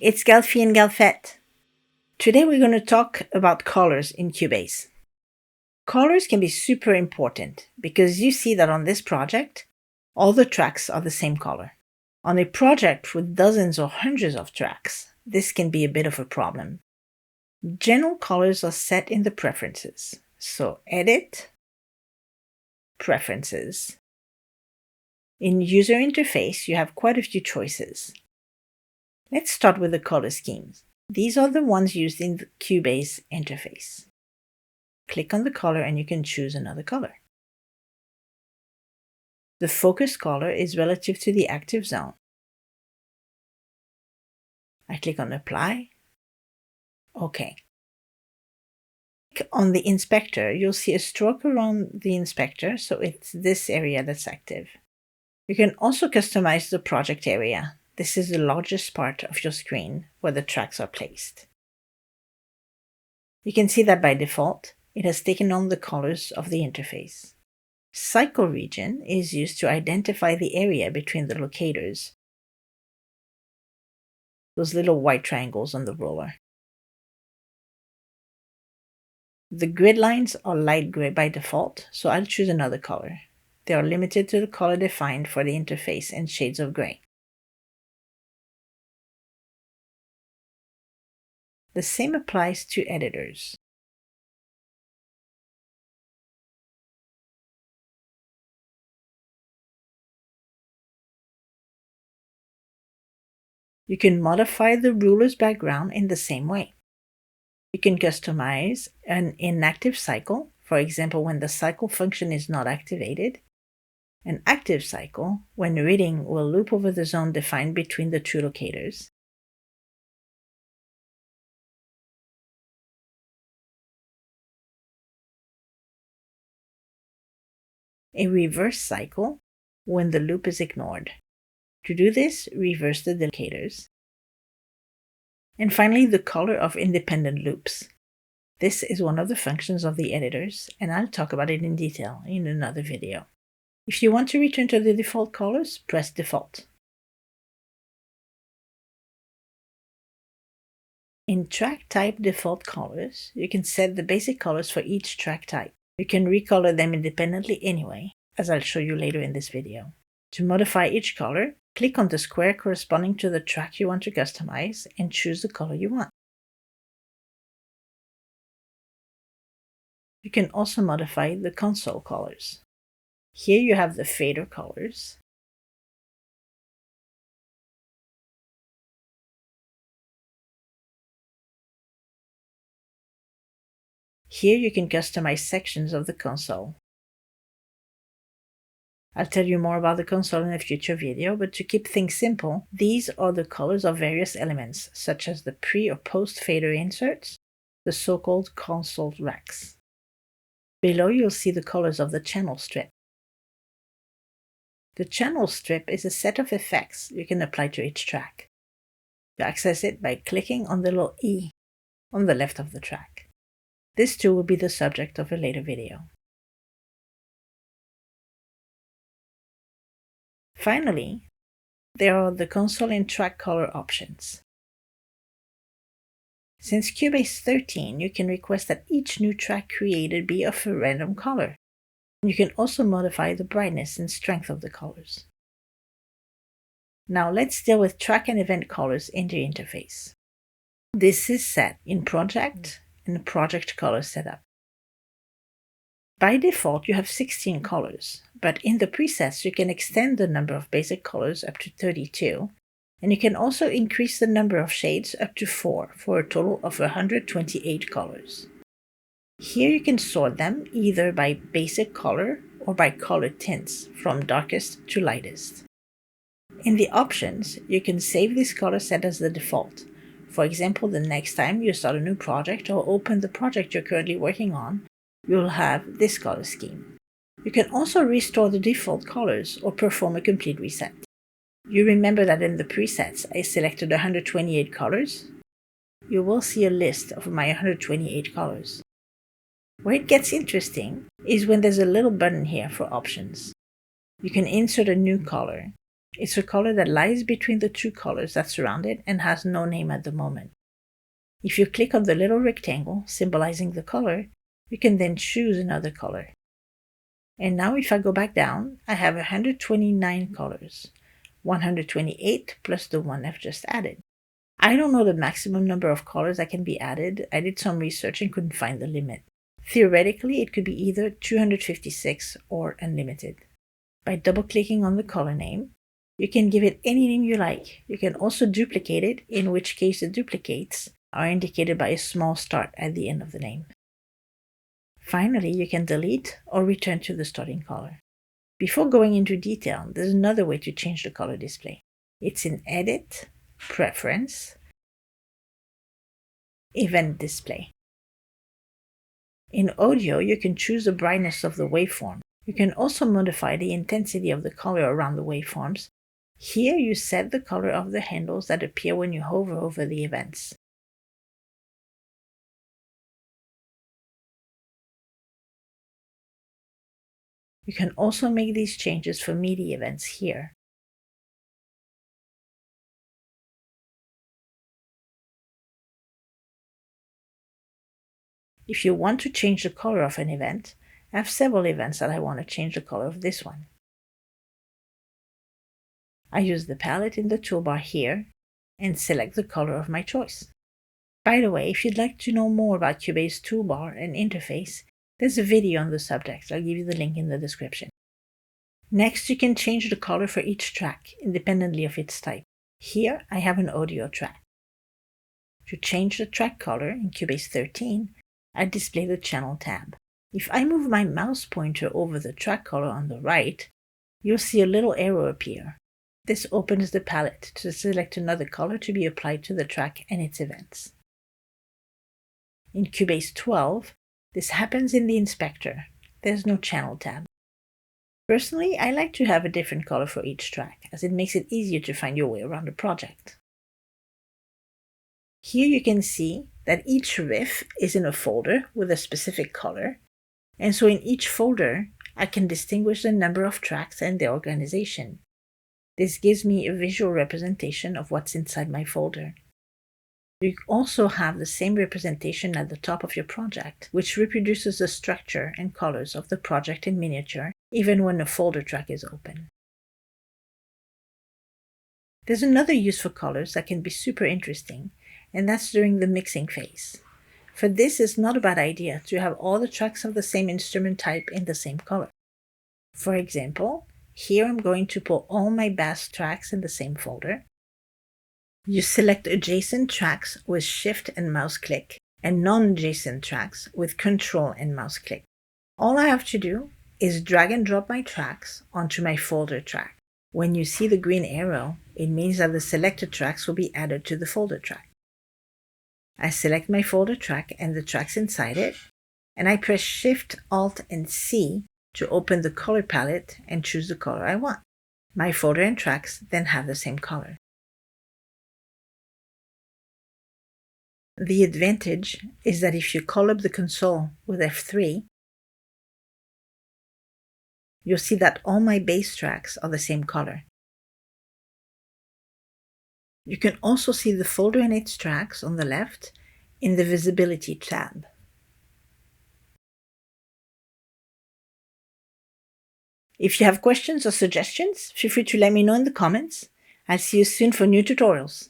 it's Galfi and Galfette. Today we're going to talk about colors in Cubase. Colors can be super important because you see that on this project, all the tracks are the same color. On a project with dozens or hundreds of tracks, this can be a bit of a problem. General colors are set in the preferences. So Edit, Preferences. In User Interface, you have quite a few choices. Let's start with the color schemes. These are the ones used in the Cubase interface. Click on the color and you can choose another color. The focus color is relative to the active zone. I click on Apply. OK. Click on the inspector, you'll see a stroke around the inspector, so it's this area that's active. You can also customize the project area. This is the largest part of your screen where the tracks are placed. You can see that by default, it has taken on the colors of the interface. Cycle region is used to identify the area between the locators, those little white triangles on the roller. The grid lines are light gray by default, so I'll choose another color. They are limited to the color defined for the interface and shades of gray. The same applies to editors. You can modify the ruler's background in the same way. You can customize an inactive cycle, for example when the cycle function is not activated, an active cycle when reading will loop over the zone defined between the two locators, a reverse cycle when the loop is ignored. To do this, reverse the locators. And finally, the color of independent loops. This is one of the functions of the editors, and I'll talk about it in detail in another video. If you want to return to the default colors, press Default. In Track Type Default Colors, you can set the basic colors for each track type. You can recolor them independently anyway, as I'll show you later in this video. To modify each color, click on the square corresponding to the track you want to customize and choose the color you want. You can also modify the console colors. Here you have the fader colors. Here you can customize sections of the console. I'll tell you more about the console in a future video, but to keep things simple, these are the colors of various elements, such as the pre- or post-fader inserts, the so-called console racks. Below you'll see the colors of the channel strip. The channel strip is a set of effects you can apply to each track. You access it by clicking on the little E on the left of the track. This too will be the subject of a later video. Finally, there are the console and track color options. Since Cubase 13, you can request that each new track created be of a random color. You can also modify the brightness and strength of the colors. Now let's deal with track and event colors in the interface. This is set in Project and Project Color Setup. By default, you have 16 colors, but in the presets you can extend the number of basic colors up to 32, and you can also increase the number of shades up to 4 for a total of 128 colors. Here you can sort them either by basic color or by color tints from darkest to lightest. In the options, you can save this color set as the default. For example, the next time you start a new project or open the project you're currently working on, you'll have this color scheme. You can also restore the default colors or perform a complete reset. You remember that in the presets I selected 128 colors? You will see a list of my 128 colors. Where it gets interesting is when there's a little button here for options. You can insert a new color, It's a color that lies between the two colors that surround it and has no name at the moment. If you click on the little rectangle symbolizing the color, you can then choose another color. And now if I go back down, I have 129 colors, 128 plus the one I've just added. I don't know the maximum number of colors that can be added. I did some research and couldn't find the limit. Theoretically, it could be either 256 or unlimited. By double-clicking on the color name, you can give it any name you like. You can also duplicate it, in which case the duplicates are indicated by a small start at the end of the name. Finally, you can delete or return to the starting color. Before going into detail, there's another way to change the color display. It's in Edit, Preference, Event Display. In audio, you can choose the brightness of the waveform. You can also modify the intensity of the color around the waveforms. Here you set the color of the handles that appear when you hover over the events. You can also make these changes for MIDI events here. If you want to change the color of an event, I have several events that I want to change the color of this one. I use the palette in the toolbar here and select the color of my choice. By the way, if you'd like to know more about Cubase toolbar and interface, there's a video on the subject. I'll give you the link in the description. Next, you can change the color for each track, independently of its type. Here, I have an audio track. To change the track color in Cubase 13, I display the Channel tab. If I move my mouse pointer over the track color on the right, you'll see a little arrow appear. This opens the palette to select another color to be applied to the track and its events. In Cubase 12, this happens in the inspector. There's no Channel tab. Personally, I like to have a different color for each track, as it makes it easier to find your way around the project. Here you can see that each riff is in a folder with a specific color, and so in each folder, I can distinguish the number of tracks and their organization. This gives me a visual representation of what's inside my folder. You also have the same representation at the top of your project, which reproduces the structure and colors of the project in miniature, even when the folder track is open. There's another use for colors that can be super interesting, and that's during the mixing phase. For this, it's not a bad idea to have all the tracks of the same instrument type in the same color. For example, here I'm going to put all my bass tracks in the same folder. You select adjacent tracks with Shift and mouse click, and non-adjacent tracks with Control and mouse click. All I have to do is drag and drop my tracks onto my folder track. When you see the green arrow, it means that the selected tracks will be added to the folder track. I select my folder track and the tracks inside it, and I press Shift, Alt, and C to open the color palette and choose the color I want. My folder and tracks then have the same color. The advantage is that if you call up the console with F3, you'll see that all my bass tracks are the same color. You can also see the folder and its tracks on the left in the Visibility tab. If you have questions or suggestions, feel free to let me know in the comments. I'll see you soon for new tutorials.